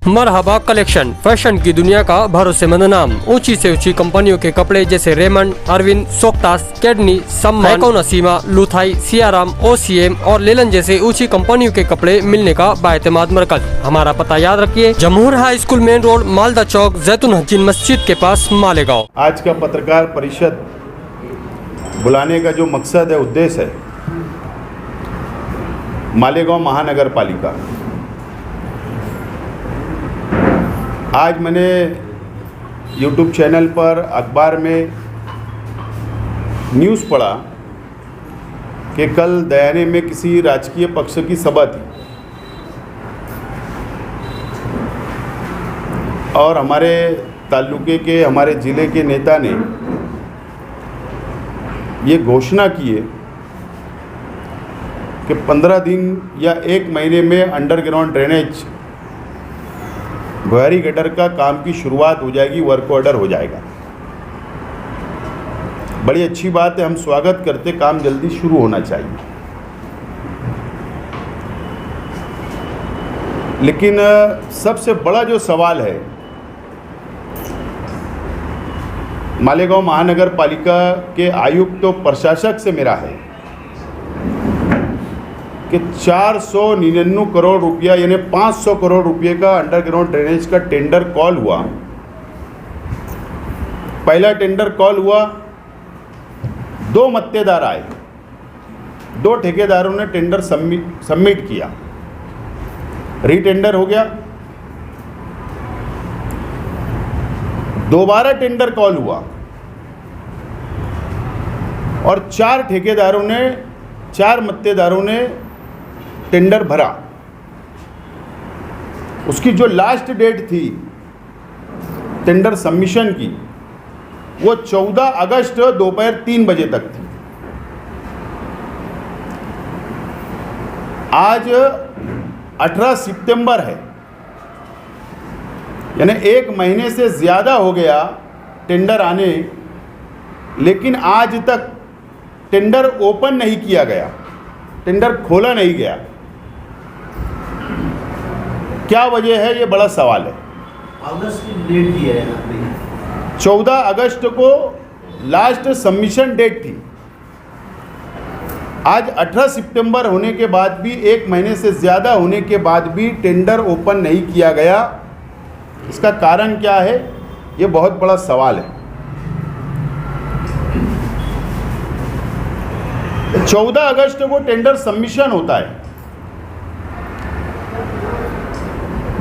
मरहबा collection, fashion की दुनिया का भरोसेमंद नाम। ऊंची से ऊंची कंपनियों के कपड़े जैसे रेमंड, अरविंद, सोक्टास, कैडनी, सम्मान, नसीमा, लुथाई, सियाराम, ओसीएम और लेलन जैसे ऊंची कंपनियों के कपड़े मिलने का बाएतमाद मरकज। हमारा पता याद रखिए, Jamhoor high school main road, Malda Chowk, जैतून हजीन मस्जिद के पास, मालेगांव। आज का पत्रकार परिषद बुलाने का जो मकसद है, उद्देश्य है, मालेगांव महानगर पालिका। आज मैंने YouTube चैनल पर, अखबार में न्यूज़ पढ़ा कि कल दयाने में किसी राजकीय पक्ष की सभा थी और हमारे ताल्लुके के, हमारे ज़िले के नेता ने ये घोषणा की है कि 15 दिन या 1 महीने में अंडरग्राउंड ड्रेनेज भुयारी गटर का काम की शुरुआत हो जाएगी, वर्क ऑर्डर हो जाएगा। बड़ी अच्छी बात है, हम स्वागत करते, काम जल्दी शुरू होना चाहिए। लेकिन सबसे बड़ा जो सवाल है, मालेगांव महानगर पालिका के आयुक्त तो प्रशासक से मेरा है कि 499 करोड़ रुपया यानी 500 करोड़ रुपये का अंडरग्राउंड ड्रेनेज का टेंडर कॉल हुआ। पहला टेंडर कॉल हुआ, 2 मत्तेदार आए, 2 ठेकेदारों ने टेंडर सबमिट किया, रीटेंडर हो गया। दोबारा टेंडर कॉल हुआ और 4 ठेकेदारों ने, 4 मत्तेदारों ने टेंडर भरा। उसकी जो लास्ट डेट थी टेंडर सबमिशन की, वो 14 अगस्त दोपहर 3 बजे तक थी। आज 18 सितंबर है, यानी 1 महीने से ज़्यादा हो गया टेंडर आने, लेकिन आज तक टेंडर ओपन नहीं किया गया, टेंडर खोला नहीं गया। क्या वजह है, ये बड़ा सवाल है। अगस्त की डेट दी है, 14 अगस्त को लास्ट सबमिशन डेट थी। आज 18 सितंबर होने के बाद भी, 1 महीने से ज़्यादा होने के बाद भी टेंडर ओपन नहीं किया गया। इसका कारण क्या है, ये बहुत बड़ा सवाल है। 14 अगस्त को टेंडर सबमिशन होता है,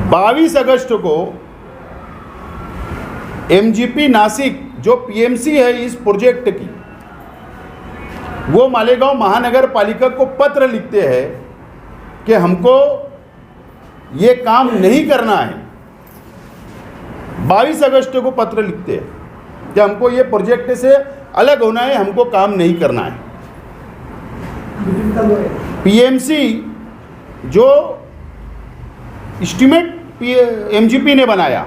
22 अगस्त को एमजीपी नासिक जो पीएमसी है इस प्रोजेक्ट की, वो मालेगांव महानगर पालिका को पत्र लिखते हैं कि हमको ये काम नहीं करना है। 22 अगस्त को पत्र लिखते हैं कि हमको ये प्रोजेक्ट से अलग होना है, हमको काम नहीं करना है। पीएमसी जो एस्टीमेट एमजीपी ने बनाया,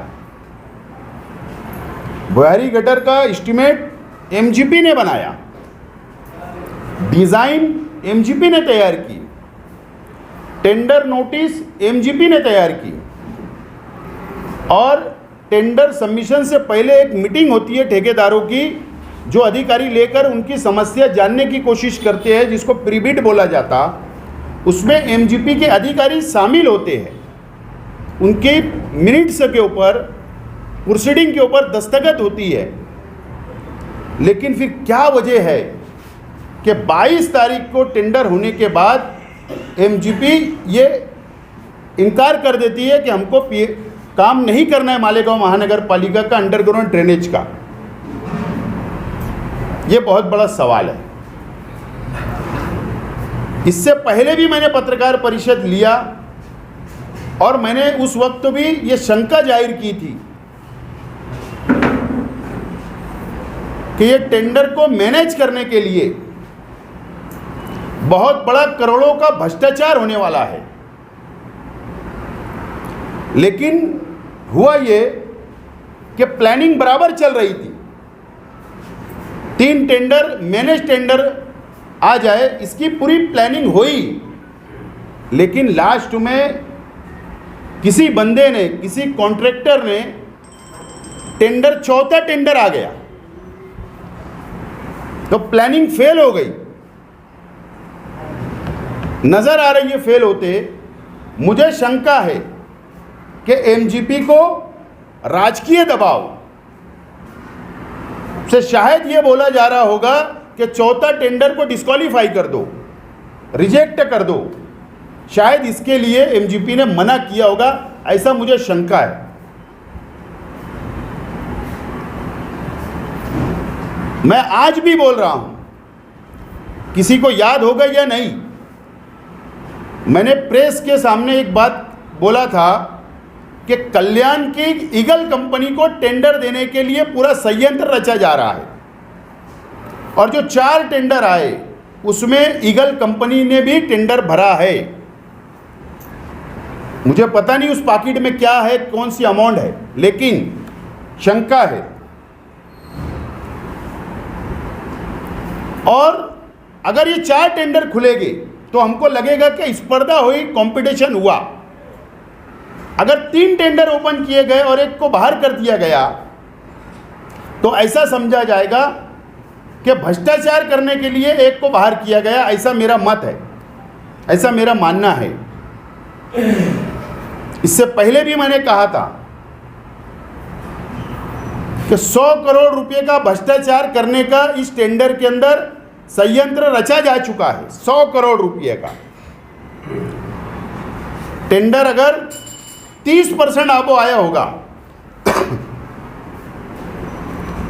भुयारी गटर का एस्टीमेट एमजीपी ने बनाया, डिज़ाइन एमजीपी ने तैयार की, टेंडर नोटिस एमजीपी ने तैयार की, और टेंडर सबमिशन से पहले एक मीटिंग होती है ठेकेदारों की, जो अधिकारी लेकर उनकी समस्या जानने की कोशिश करते हैं, जिसको प्रीबिड बोला जाता। उसमें एमजीपी के अधिकारी शामिल होते हैं, उनके मिनट्स के ऊपर, प्रोसीडिंग के ऊपर दस्तखत होती है। लेकिन फिर क्या वजह है कि 22 तारीख को टेंडर होने के बाद एमजीपी ये इनकार कर देती है कि हमको काम नहीं करना है मालेगांव महानगर पालिका का अंडरग्राउंड ड्रेनेज का। ये बहुत बड़ा सवाल है। इससे पहले भी मैंने पत्रकार परिषद लिया और मैंने उस वक्त भी ये शंका जाहिर की थी कि ये टेंडर को मैनेज करने के लिए बहुत बड़ा करोड़ों का भ्रष्टाचार होने वाला है। लेकिन हुआ ये कि प्लानिंग बराबर चल रही थी, 3 टेंडर मैनेज टेंडर आ जाए, इसकी पूरी प्लानिंग हुई। लेकिन लास्ट में किसी बंदे ने, किसी कॉन्ट्रैक्टर ने टेंडर, चौथा टेंडर आ गया तो प्लानिंग फेल हो गई, नजर आ रही है फेल होते। मुझे शंका है कि एमजीपी को राजकीय दबाव से शायद ये बोला जा रहा होगा कि चौथा टेंडर को डिस्क्वालीफाई कर दो, रिजेक्ट कर दो। शायद इसके लिए एमजीपी ने मना किया होगा, ऐसा मुझे शंका है। मैं आज भी बोल रहा हूं, किसी को याद होगा या नहीं, मैंने प्रेस के सामने एक बात बोला था कि कल्याण की ईगल कंपनी को टेंडर देने के लिए पूरा संयंत्र रचा जा रहा है, और जो 4 टेंडर आए उसमें ईगल कंपनी ने भी टेंडर भरा है। मुझे पता नहीं उस पाकिट में क्या है, कौन सी अमाउंट है, लेकिन शंका है। और अगर ये 4 टेंडर खुलेंगे तो हमको लगेगा कि स्पर्धा हुई, कंपटीशन हुआ। अगर 3 टेंडर ओपन किए गए और एक को बाहर कर दिया गया तो ऐसा समझा जाएगा कि भ्रष्टाचार करने के लिए एक को बाहर किया गया। ऐसा मेरा मत है, ऐसा मेरा मानना है। इससे पहले भी मैंने कहा था कि 100 करोड़ रुपए का भ्रष्टाचार करने का इस टेंडर के अंदर संयंत्र रचा जा चुका है। 100 करोड़ रुपए का टेंडर अगर 30% आबो आया होगा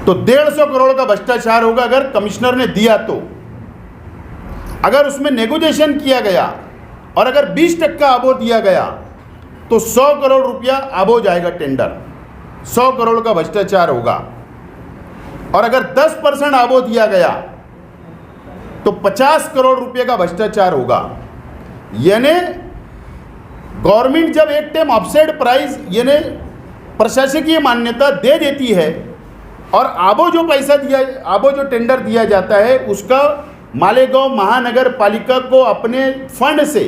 तो 150 करोड़ का भ्रष्टाचार होगा अगर कमिश्नर ने दिया तो। अगर उसमें नेगोशिएशन किया गया और अगर 20% आबो दिया गया तो 100 करोड़ रुपया आबो जाएगा टेंडर, 100 करोड़ का भ्रष्टाचार होगा। और अगर 10% आबो दिया गया तो 50 करोड़ रुपए का भ्रष्टाचार होगा। यानी गवर्नमेंट जब एक टाइम ऑफसेट प्राइस यानी प्रशासकीय मान्यता दे देती है और आबो जो पैसा दिया, आबो जो टेंडर दिया जाता है उसका मालेगांव महानगर पालिका को अपने फंड से,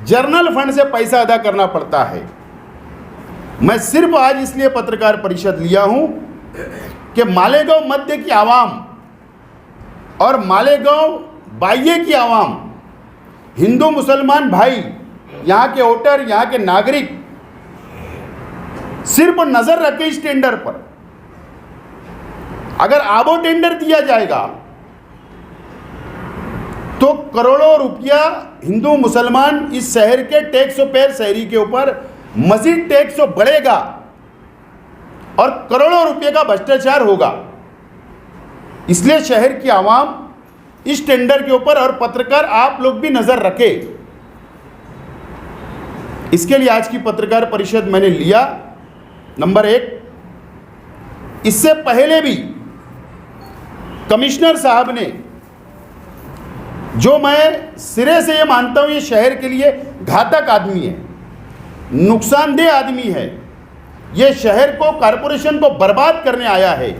जर्नल फंड से पैसा अदा करना पड़ता है। मैं सिर्फ आज इसलिए पत्रकार परिषद लिया हूं कि मालेगांव मध्य की आवाम और मालेगांव बाह्य की आवाम, हिंदू मुसलमान भाई, यहाँ के वोटर, यहाँ के नागरिक सिर्फ नजर रखे इस टेंडर पर। अगर आबो टेंडर दिया जाएगा तो करोड़ों रुपया हिंदू मुसलमान इस शहर के टैक्स पेयर शहरी के ऊपर मजीद टैक्स बढ़ेगा और करोड़ों रुपए का भ्रष्टाचार होगा। इसलिए शहर की आवाम इस टेंडर के ऊपर और पत्रकार आप लोग भी नजर रखें। इसके लिए आज की पत्रकार परिषद मैंने लिया। नंबर 1, इससे पहले भी कमिश्नर साहब ने, जो मैं सिरे से ये मानता हूं ये शहर के लिए घातक आदमी है, नुकसानदेह आदमी है, ये शहर को, कारपोरेशन को बर्बाद करने आया है।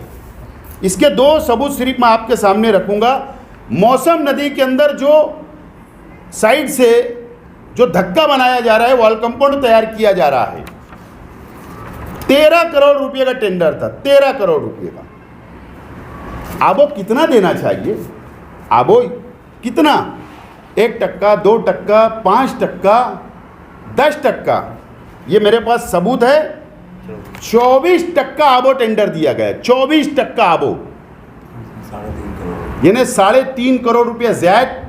इसके 2 सबूत सिर्फ मैं आपके सामने रखूंगा। मौसम नदी के अंदर जो साइड से जो धक्का बनाया जा रहा है, वॉल कंपाउंड तैयार किया जा रहा है, 13 करोड़ रुपए का टेंडर था, 13 करोड़ रुपए का। आबो कितना देना चाहिए? आबो कितना? 1%, 2%, 5%, 10%? ये मेरे पास सबूत है। 24% आबो टेंडर दिया गया, 24% आबो, यानी 3.5 करोड़ रुपया ज्यादा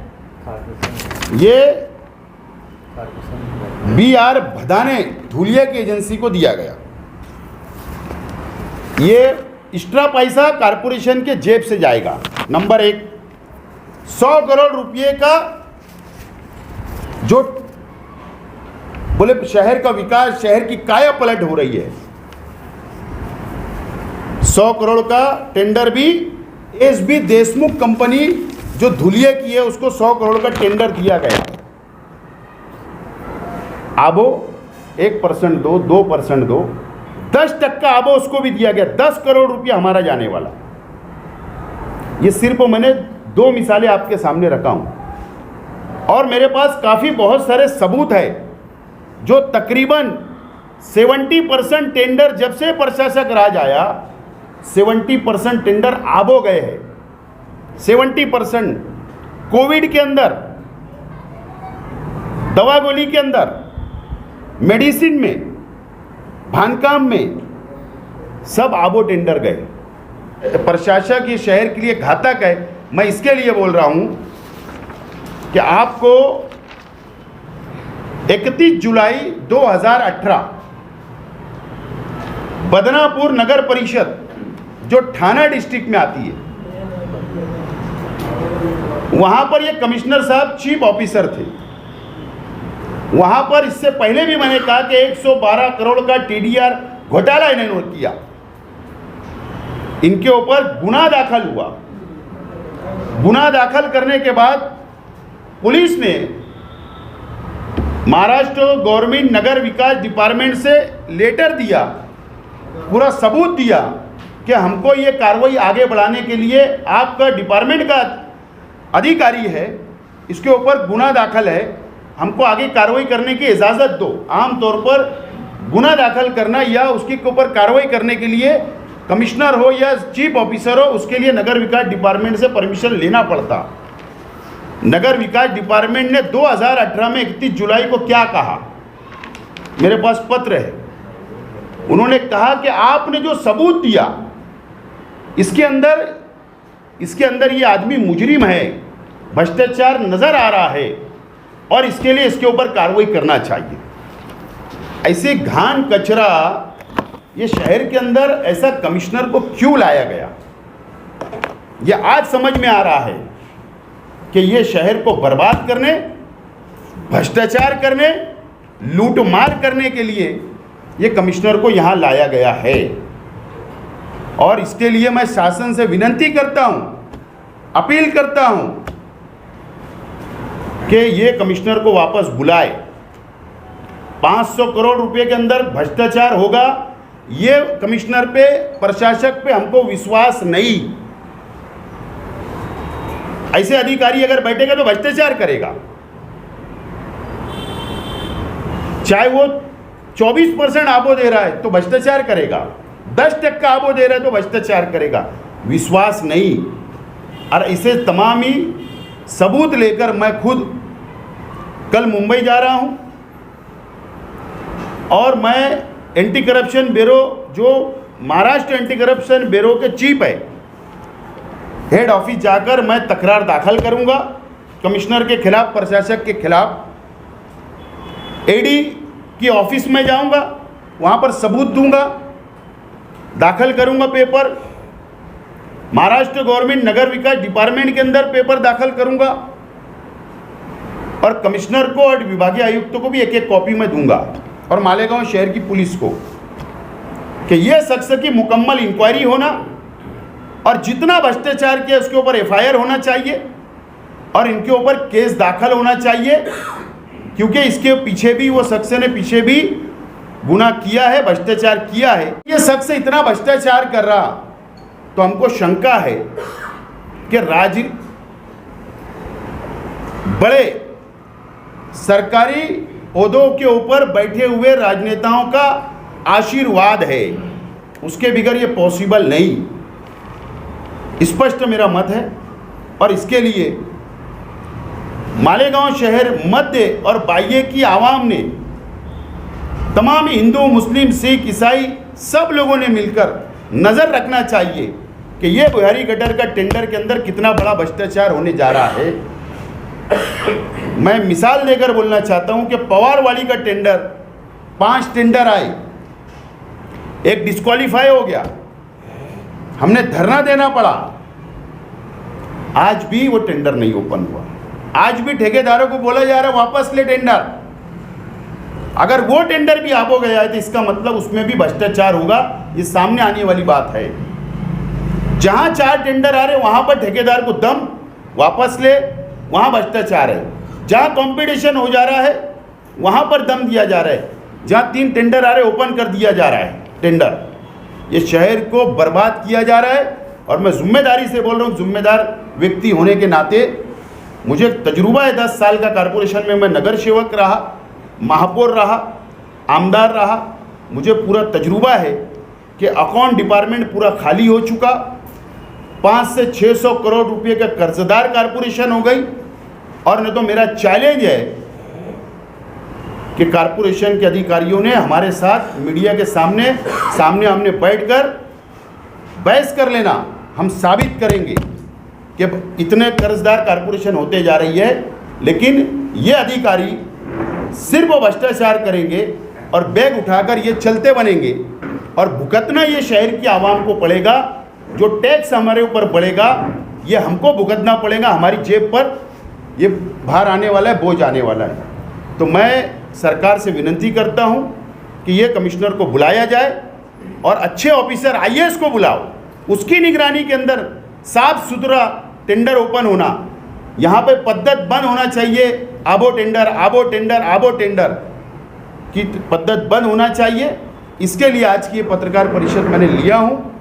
ये BR भदाने धुलिया की एजेंसी को दिया गया। ये एक्स्ट्रा पैसा कारपोरेशन के जेब से जाएगा। नंबर 1, 100 करोड़ रुपये का जो बोले शहर का विकास, शहर की काया पलट हो रही है, 100 करोड़ का टेंडर भी SB देशमुख कंपनी जो धुलिया की है उसको 100 करोड़ का टेंडर दिया गया। आबो 1% दो, 2% दो, 10% आबो उसको भी दिया गया। 10 करोड़ रुपया हमारा जाने वाला। ये सिर्फ मैंने 2 मिसालें आपके सामने रखा हूं और मेरे पास काफ़ी बहुत सारे सबूत है जो तकरीबन 70% टेंडर, जब से प्रशासक राज आया 70% टेंडर आबो गए हैं। 70% कोविड के अंदर, दवा गोली के अंदर, मेडिसिन में, बांधकाम में, सब आबो टेंडर गए। प्रशासक ये शहर के लिए घातक है। मैं इसके लिए बोल रहा हूं कि आपको 31 जुलाई 2018 बदनापुर नगर परिषद जो ठाणा डिस्ट्रिक्ट में आती है, वहां पर ये कमिश्नर साहब चीफ ऑफिसर थे। वहां पर इससे पहले भी मैंने कहा कि 112 करोड़ का टीडीआर घोटाला इन्होंने किया। इनके ऊपर गुना दाखिल हुआ। गुना दाखिल करने के बाद पुलिस ने महाराष्ट्र गवर्नमेंट नगर विकास डिपार्टमेंट से लेटर दिया, पूरा सबूत दिया कि हमको ये कार्रवाई आगे बढ़ाने के लिए आपका डिपार्टमेंट का अधिकारी है, इसके ऊपर गुना दाखिल है, हमको आगे कार्रवाई करने की इजाज़त दो। आमतौर पर गुना दाखिल करना या उसके ऊपर कार्रवाई करने के लिए कमिश्नर हो या चीफ ऑफिसर हो, उसके लिए नगर विकास डिपार्टमेंट से परमिशन लेना पड़ता। नगर विकास डिपार्टमेंट ने 2018 में 31 जुलाई को क्या कहा, मेरे पास पत्र है। उन्होंने कहा कि आपने जो सबूत दिया इसके अंदर ये आदमी मुजरिम है, भ्रष्टाचार नजर आ रहा है और इसके लिए इसके ऊपर कार्रवाई करना चाहिए। ऐसे घान कचरा ये शहर के अंदर ऐसा कमिश्नर को क्यों लाया गया, ये आज समझ में आ रहा है कि ये शहर को बर्बाद करने, भ्रष्टाचार करने, लूट मार करने के लिए ये कमिश्नर को यहाँ लाया गया है। और इसके लिए मैं शासन से विनती करता हूँ, अपील करता हूँ कि ये कमिश्नर को वापस बुलाए। 500 करोड़ रुपए के अंदर भ्रष्टाचार होगा, ये कमिश्नर पे, प्रशासक पे हमको विश्वास नहीं। ऐसे अधिकारी अगर बैठेगा तो भ्रष्टाचार करेगा, चाहे वो 24% आबो दे रहा है तो भ्रष्टाचार करेगा, 10% आबो दे रहा है तो भ्रष्टाचार करेगा, विश्वास नहीं। और इसे तमाम ही सबूत लेकर मैं खुद कल मुंबई जा रहा हूं और मैं एंटी करप्शन ब्यूरो, जो महाराष्ट्र एंटी करप्शन ब्यूरो के चीफ है, हेड ऑफिस जाकर मैं तकरार दाखिल करूंगा कमिश्नर के खिलाफ, प्रशासक के खिलाफ। एडी की ऑफिस में जाऊंगा, वहां पर सबूत दूंगा, दाखिल करूंगा पेपर। महाराष्ट्र गवर्नमेंट नगर विकास डिपार्टमेंट के अंदर पेपर दाखिल करूंगा और कमिश्नर को और विभागीय आयुक्तों को भी एक एक कॉपी में दूंगा और मालेगांव शहर की पुलिस को कि यह शख्स की मुकम्मल इंक्वायरी होना और जितना भ्रष्टाचार किया उसके ऊपर एफआईआर होना चाहिए और इनके ऊपर केस दाखिल होना चाहिए, क्योंकि इसके पीछे भी, वो शख्स ने पीछे भी गुनाह किया है, भ्रष्टाचार किया है। ये शख्स इतना भ्रष्टाचार कर रहा तो हमको शंका है कि बड़े सरकारी ओहदों के ऊपर बैठे हुए राजनेताओं का आशीर्वाद है, उसके बगैर ये पॉसिबल नहीं। स्पष्ट मेरा मत है और इसके लिए मालेगांव शहर मध्य और बाह्य की आवाम ने, तमाम हिंदू, मुस्लिम, सिख, ईसाई सब लोगों ने मिलकर नज़र रखना चाहिए कि ये बुहारी गटर का टेंडर के अंदर कितना बड़ा भ्रष्टाचार होने जा रहा है। मैं मिसाल देकर बोलना चाहता हूं कि पवारवाली का टेंडर, 5 टेंडर आए, एक डिस्क्वालीफाई हो गया, हमने धरना देना पड़ा, आज भी वो टेंडर नहीं ओपन हुआ। आज भी ठेकेदारों को बोला जा रहा है वापस ले टेंडर। अगर वो टेंडर भी आबो गया है तो इसका मतलब उसमें भी भ्रष्टाचार होगा, ये सामने आने वाली बात है। जहां 4 टेंडर आ रहे वहां पर ठेकेदार को दम, वापस ले, वहां भ्रष्टाचार है। जहां कंपटीशन हो जा रहा है वहां पर दम दिया जा रहा है। जहां 3 टेंडर आ रहे ओपन कर दिया जा रहा है टेंडर। ये शहर को बर्बाद किया जा रहा है और मैं जिम्मेदारी से बोल रहा हूँ, जिम्मेदार व्यक्ति होने के नाते मुझे तजुर्बा है। 10 साल का कारपोरेशन में मैं नगर सेवक रहा, महापौर रहा, आमदार रहा, मुझे पूरा तजुर्बा है कि अकाउंट डिपार्टमेंट पूरा खाली हो चुका, 500 से 600 करोड़ रुपए का कर्जदार कारपोरेशन हो गई। और न तो मेरा चैलेंज है कि कारपोरेशन के अधिकारियों ने हमारे साथ मीडिया के सामने हमने बैठकर बहस कर लेना, हम साबित करेंगे कि इतने कर्जदार कारपोरेशन होते जा रही है, लेकिन ये अधिकारी सिर्फ भ्रष्टाचार करेंगे और बैग उठाकर ये चलते बनेंगे और भुगतना ये शहर की आवाम को पड़ेगा। जो टैक्स हमारे ऊपर बढ़ेगा ये हमको भुगतना पड़ेगा, हमारी जेब पर ये भार आने वाला है, बोझ आने वाला है। तो मैं सरकार से विनती करता हूँ कि ये कमिश्नर को बुलाया जाए और अच्छे ऑफिसर आईएएस को बुलाओ, उसकी निगरानी के अंदर साफ सुथरा टेंडर ओपन होना, यहाँ पे पद्धत बंद होना चाहिए। आबो टेंडर की पद्धत बंद होना चाहिए। इसके लिए आज की ये पत्रकार परिषद मैंने लिया हूँ।